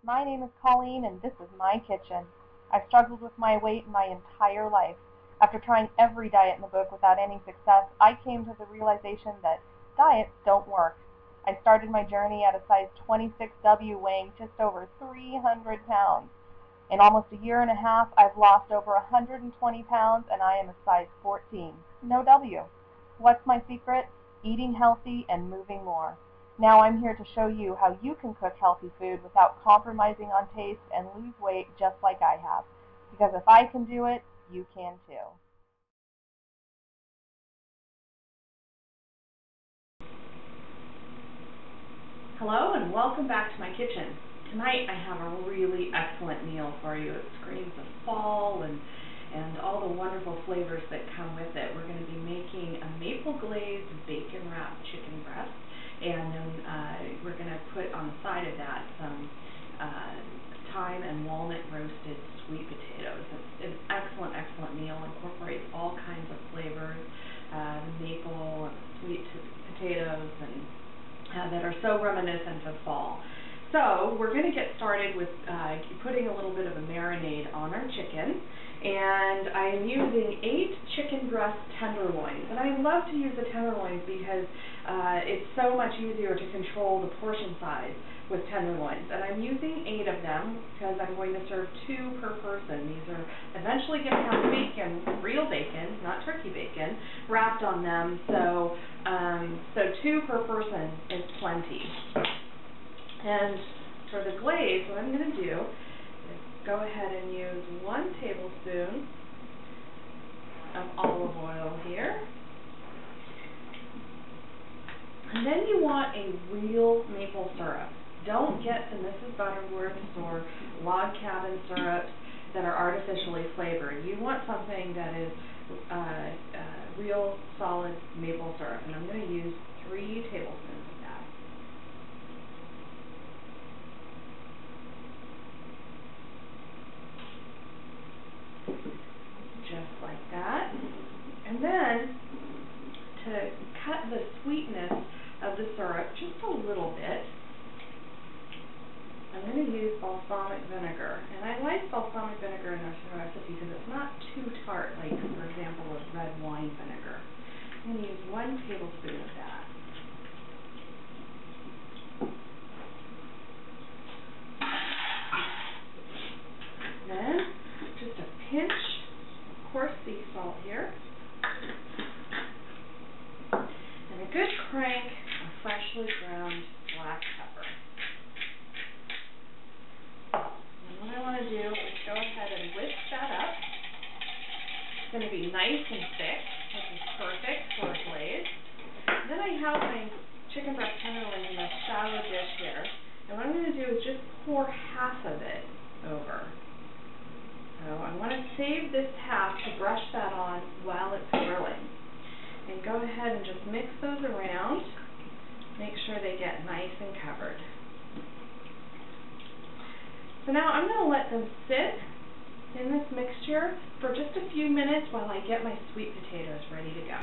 My name is Colleen, and this is my kitchen. I've struggled with my weight my entire life. After trying every diet in the book without any success, I came to the realization that diets don't work. I started my journey at a size 26W, weighing just over 300 pounds. In almost a year and a half, I've lost over 120 pounds, and I am a size 14. No W. What's my secret? Eating healthy and moving more. Now I'm here to show you how you can cook healthy food without compromising on taste and lose weight just like I have. Because if I can do it, you can too. Hello and welcome back to my kitchen. Tonight I have a really excellent meal for you. It screams of fall and all the wonderful flavors that come with it. We're going to be making a maple glazed bacon wrapped chicken breast, and then we're going to put on the side of that some thyme and walnut roasted sweet potatoes. It's an excellent, excellent meal. It incorporates all kinds of flavors, the maple and the sweet potatoes, and that are so reminiscent of fall. So we're going to get started with putting a little bit of a marinade on our chicken, and I'm using 8 chicken breast tenderloins. And I love to use the tenderloins because it's so much easier to control the portion size with tenderloins. And I'm using 8 of them because I'm going to serve 2 per person. These are eventually going to have bacon, real bacon, not turkey bacon, wrapped on them. So 2 per person is plenty. And for the glaze, what I'm going to do is go ahead and use 1 tablespoon of olive oil here. And then you want a real maple syrup. Don't get the Mrs. Butterworth's or log cabin syrups that are artificially flavored. You want something that is real solid maple syrup. And I'm going to use 3 tablespoons of that. Just like that. And then to cut the sweetness of the syrup just a little bit, I'm going to use balsamic vinegar. And I like balsamic vinegar in this recipe because it's not too tart, like, for example, with red wine vinegar. I'm going to use 1 tablespoon of that. Then, just a pinch of coarse sea salt here. And a good crank of freshly ground black pepper. And what I want to do is go ahead and whisk that up. It's going to be nice and thick, which is perfect for a glaze. Then I have my chicken breast tenderloins in a shallow dish here. And what I'm going to do is just pour half of it over. So I want to save this half to brush that on while it's grilling. And go ahead and just mix those around. Make sure they get nice and covered. So now I'm going to let them sit in this mixture for just a few minutes while I get my sweet potatoes ready to go.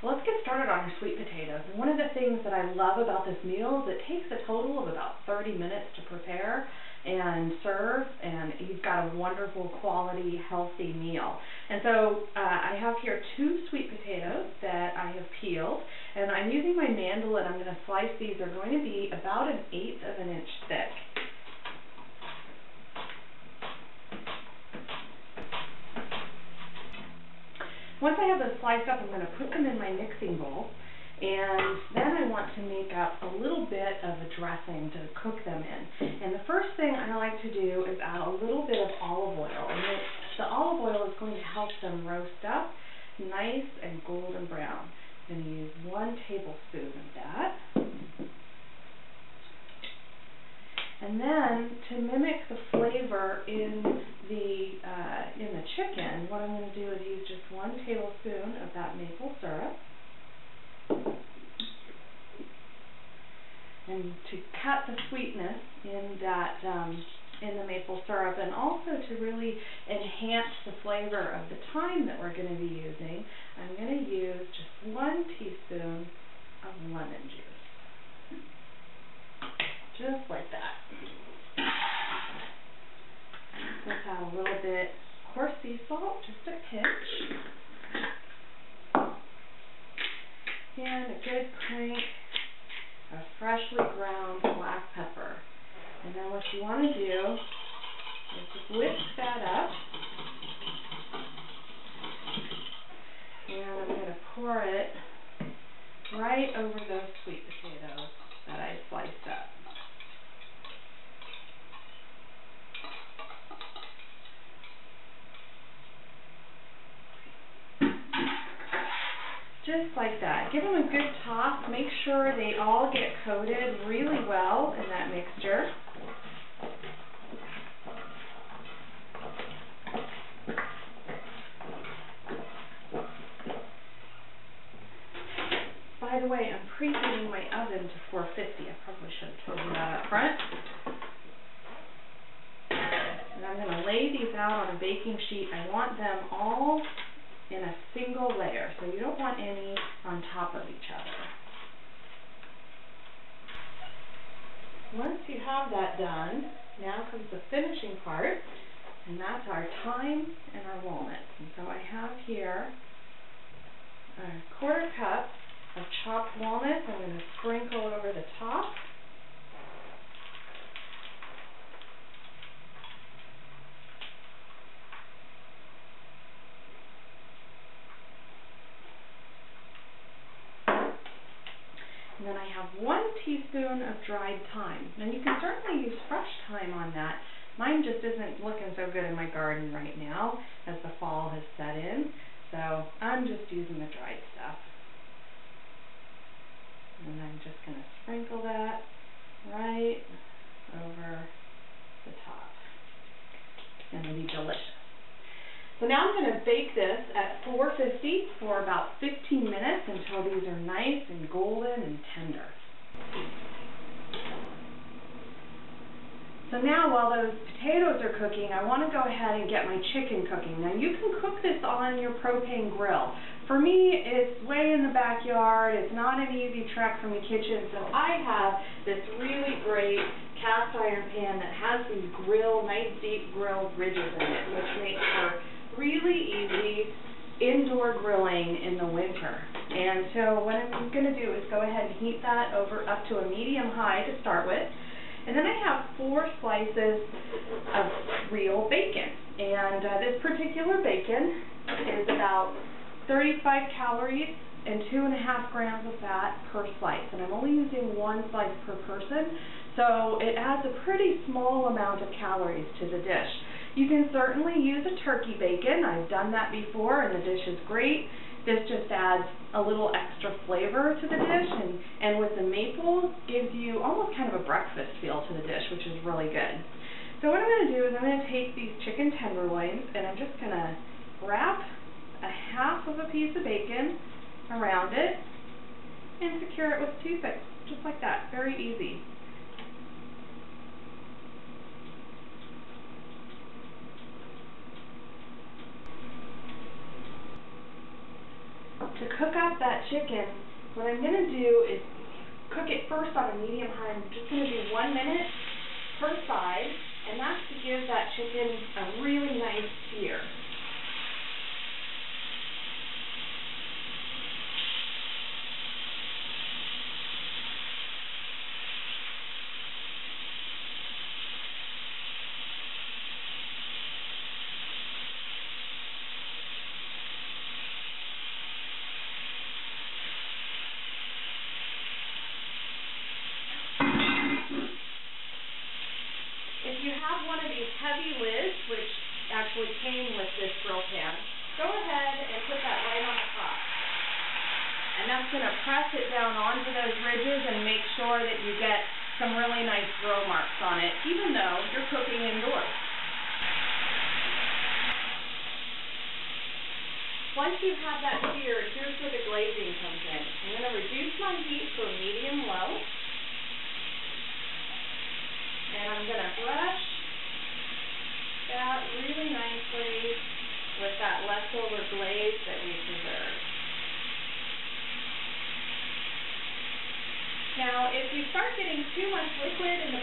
So let's get started on our sweet potatoes. And one of the things that I love about this meal is it takes a total of about 30 minutes to prepare and serve, and you've got a wonderful quality, healthy meal. And so I have here 2 sweet potatoes that I have peeled, and I'm using my mandolin. I'm going to slice these. They're going to be about 1/8 of an inch thick. Once I have those sliced up, I'm going to put them in my mixing bowl. And then I want to make up a little bit of a dressing to cook them in. And the first thing I like to do is add a little bit of olive oil. And the olive oil is going to help them roast up nice and golden brown. I'm going to use 1 tablespoon of that. And then to mimic the flavor in the chicken, what I'm going to do is use just 1 tablespoon of that maple syrup. And to cut the sweetness in that in the maple syrup, and also to really enhance the flavor of the thyme that we're going to be using, I'm going to use just 1 teaspoon of lemon juice. just like that. Let's add a little bit coarse sea salt, just a pinch. And a good crank of freshly ground black pepper. And then what you want to do is just whisk that up. And I'm going to pour it right over those sweet potatoes that I sliced up. Just like that. Give them a good toss. Make sure they all get coated really well in that mixture. By the way, I'm preheating my oven to 450. I probably should have told you that up front. And I'm going to lay these out on a baking sheet. I want them all in a single layer, so you don't want any on top of each other. Once you have that done, now comes the finishing part, and that's our thyme and our walnuts. And so I have here a 1/4 cup of chopped walnuts. I'm going to sprinkle over the top. And then I have 1 teaspoon of dried thyme. Now you can certainly use fresh thyme on that. Mine just isn't looking so good in my garden right now as the fall has set in. So I'm just using the dried stuff. And I'm just going to sprinkle that right over the top. It's going to be delicious. So now I'm going to bake this at 450 for about 15 minutes until these are nice and golden and tender. So now while those potatoes are cooking, I want to go ahead and get my chicken cooking. Now you can cook this on your propane grill. For me, it's way in the backyard. It's not an easy trek from the kitchen, so I have this really great cast iron pan that has these nice deep grill ridges in it, which makes for really easy indoor grilling in the winter. And so what I'm going to do is go ahead and heat that over up to a medium-high to start with. And then I have 4 slices of real bacon. And this particular bacon is about 35 calories and 2.5 grams of fat per slice. And I'm only using 1 slice per person, so it adds a pretty small amount of calories to the dish. You can certainly use a turkey bacon. I've done that before and the dish is great. This just adds a little extra flavor to the dish, and with the maple gives you almost kind of a breakfast feel to the dish, which is really good. So what I'm going to do is I'm going to take these chicken tenderloins and I'm just going to wrap a half of a piece of bacon around it and secure it with toothpicks, just like that. Very easy. To cook up that chicken, what I'm going to do is cook it first on a medium-high. I'm just going to do 1 minute per side, and that's to give that chicken a really nice sear. Heavy lids, which actually came with this grill pan, go ahead and put that right on the top. And that's going to press it down onto those ridges and make sure that you get some really nice grill marks on it, even though you're cooking indoors. Once you have that seared, here's where the glazing comes in. I'm going to reduce my heat to a medium-low. And I'm going to brush that really nicely with that leftover glaze that we preserved. Now, if you start getting too much liquid in the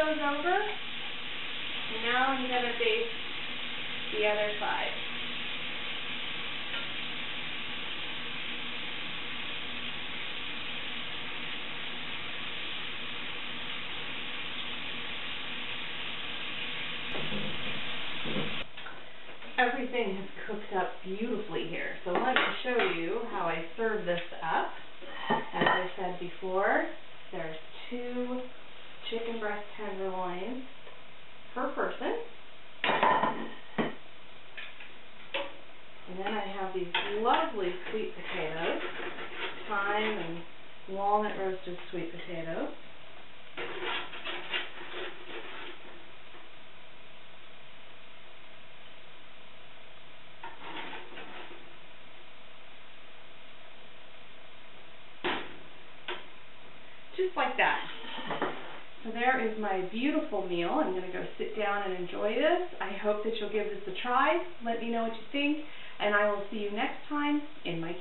those over. And now I'm going to baste the other side. Everything has cooked up beautifully here. So let me show you how I serve this up. As I said before, there's 2 chicken breast tenderloins per person. And then I have these lovely sweet potatoes, thyme and walnut roasted sweet potatoes. Just like that. So there is my beautiful meal. I'm going to go sit down and enjoy this. I hope that you'll give this a try. Let me know what you think, and I will see you next time in my